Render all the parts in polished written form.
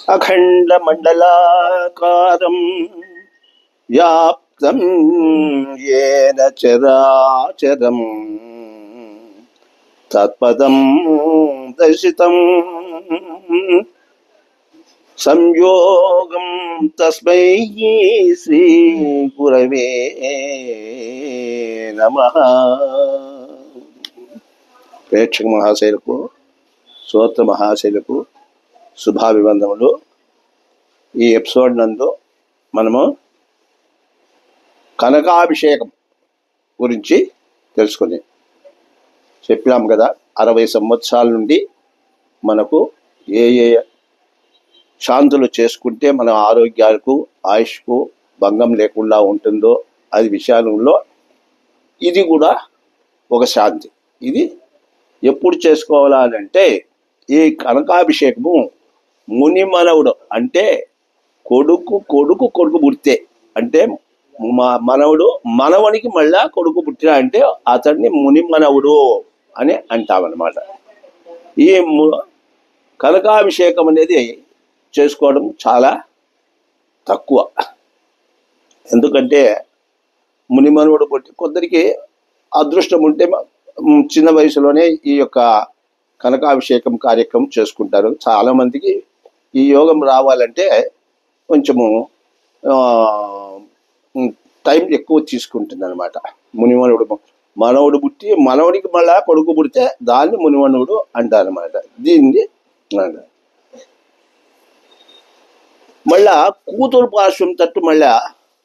అఖండమండలాకారం వ్యాప్తం యేన చరాచరం తత్పదం దర్శితం సంయోగం తస్మై శ్రీ గురవే నమః. ప్రేక్షక మహాశైలకు, శ్రోత మహాశైలకు శుభాభివందనములు. ఈ ఎపిసోడ్ నందు మనము కనకాభిషేకం గురించి తెలుసుకుని చెప్పాం కదా. 60 సంవత్సరాల నుండి మనకు ఏ ఏ శాంతులు చేసుకుంటే మన ఆరోగ్యాలకు ఆయుష్కు భంగం లేకుండా ఉంటుందో అది విషయంలో ఇది కూడా ఒక శాంతి. ఇది ఎప్పుడు చేసుకోవాలంటే ఈ కనకాభిషేకము మునిమనవుడు అంటే కొడుకు పుడితే అంటే మనవుడు మనవనికి మళ్ళా కొడుకు పుట్టిన అంటే అతన్ని మునిమనవుడు అని అంటామన్నమాట. ఈ కనకాభిషేకం అనేది చేసుకోవడం చాలా తక్కువ. ఎందుకంటే మునిమనువుడు పుట్టి కొందరికి అదృష్టం ఉంటే చిన్న వయసులోనే ఈ యొక్క కనకాభిషేకం కార్యక్రమం చేసుకుంటారు. చాలామందికి ఈ యోగం రావాలంటే కొంచెము టైం ఎక్కువ తీసుకుంటుంది అనమాట. మనవుడు పుట్టి మనవుడికి మళ్ళా కొడుకు పుడితే దాన్ని మునిమనువుడు అంటారనమాట. దీన్ని మళ్ళా కూతురు పార్శ్వం తట్టు మళ్ళా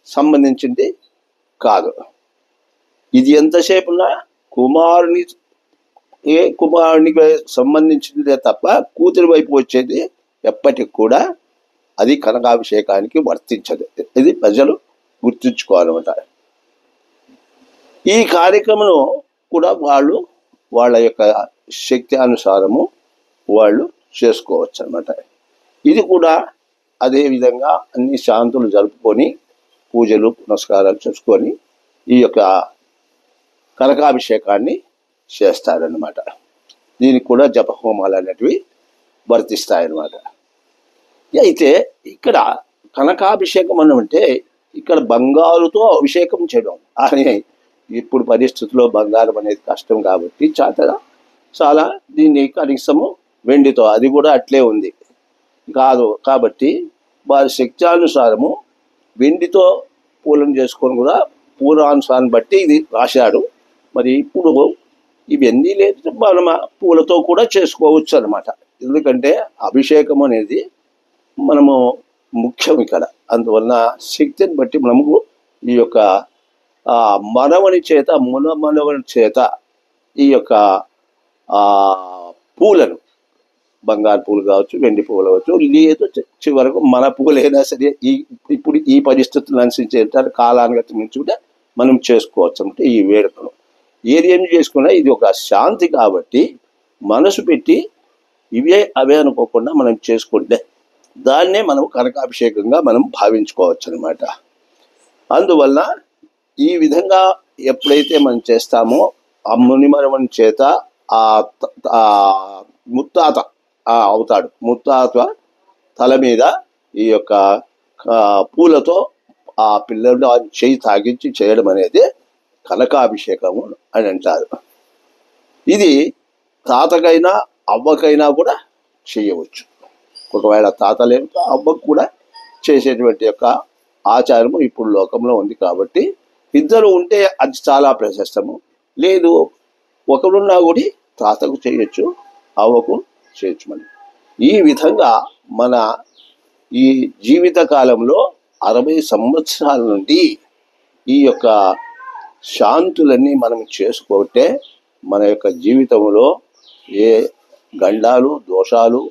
సంబంధించింది కాదు. ఇది ఎంతసేపున్నా కుమారునికి సంబంధించిందే తప్ప కూతురి వైపు వచ్చేది ఎప్పటికి కూడా అది కనకాభిషేకానికి వర్తించదు. ఇది ప్రజలు గుర్తుంచుకోవాలన్నమాట. ఈ కార్యక్రమం కూడా వాళ్ళ యొక్క శక్తి అనుసారము వాళ్ళు చేసుకోవచ్చు అన్నమాట. ఇది కూడా అదే విధంగా అన్ని శాంతులు జరుపుకొని పూజలు పునస్కారాలు చేసుకొని ఈ యొక్క కనకాభిషేకాన్ని చేస్తారన్నమాట. దీనికి కూడా జపహోమాలు అనేటివి వర్తిస్తాయన్నమాట. అయితే ఇక్కడ కనకాభిషేకం అంటే ఇక్కడ బంగారుతో అభిషేకం చేయడం అని ఇప్పుడు పరిస్థితుల్లో బంగారం అనేది కష్టం కాబట్టి చాలా దీన్ని కనీసము వెండితో, అది కూడా అట్లే ఉంది కాదు కాబట్టి వారి శక్త్యానుసారము వెండితో పూలను చేసుకొని కూడా పూర్వానుసారాన్ని బట్టి ఇది రాశాడు. మరి ఇప్పుడు ఇవన్నీ లేదు, మనం పూలతో కూడా చేసుకోవచ్చు అనమాట. ఎందుకంటే అభిషేకం అనేది మనము ముఖ్యం ఇక్కడ. అందువలన శక్తిని బట్టి మనము ఈ యొక్క మనవని చేత ఈ యొక్క పూలను, బంగారు పూలు కావచ్చు, వెండి పూలు కావచ్చు, లేదు చివరకు మన పూలైనా సరే ఇప్పుడు ఈ పరిస్థితులను అనుసరించే కాలానుగతి నుంచి కూడా మనం చేసుకోవచ్చు అంటే ఈ వేడుకను ఏం చేసుకున్నా ఇది ఒక శాంతి కాబట్టి మనసు పెట్టి అవే అనుకోకుండా మనం చేసుకుంటే దాన్నే మనం కనకాభిషేకంగా మనం భావించుకోవచ్చు అనమాట. అందువల్ల ఈ విధంగా ఎప్పుడైతే మనం చేస్తామో ఆ మునిమనవని చేత ఆ ముత్తాత అవుతాడు. ముత్తాత తల మీద ఈ యొక్క పూలతో ఆ పిల్లలు చేయి తాగించి చేయడం అనేది కనకాభిషేకము అని అంటారు. ఇది తాతకైనా అవ్వకైనా కూడా చేయవచ్చు. ఒకవేళ తాత లేకపోతే అవ్వకు కూడా చేసేటువంటి యొక్క ఆచారము ఇప్పుడు లోకంలో ఉంది కాబట్టి ఇద్దరు ఉంటే అది చాలా ప్రశస్తము. లేదు ఒకరున్నా కూడా తాతకు చేయొచ్చు, అవ్వకు చేయొచ్చు. మనం ఈ విధంగా మన ఈ జీవిత కాలంలో 60 సంవత్సరాల నుండి ఈ యొక్క శాంతులన్నీ మనం చేసుకుంటే మన యొక్క జీవితంలో ఏ గండాలు దోషాలు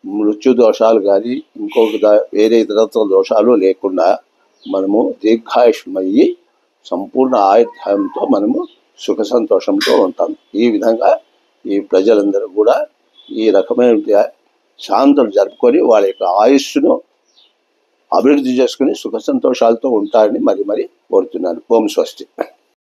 మృత్యు దోషాలు కానీ ఇంకొక వేరే ఇతరత్వ దోషాలు లేకుండా మనము దీర్ఘాయుష్మయ్యి సంపూర్ణ ఆయుర్దాయంతో మనము సుఖ సంతోషంతో ఉంటాం. ఈ విధంగా ఈ ప్రజలందరూ కూడా ఈ రకమైన శాంతులు జరుపుకొని వాళ్ళ యొక్క ఆయుష్ను అభివృద్ధి చేసుకుని సుఖ సంతోషాలతో ఉంటారని మరి కోరుతున్నాను. ఓం స్వస్తి.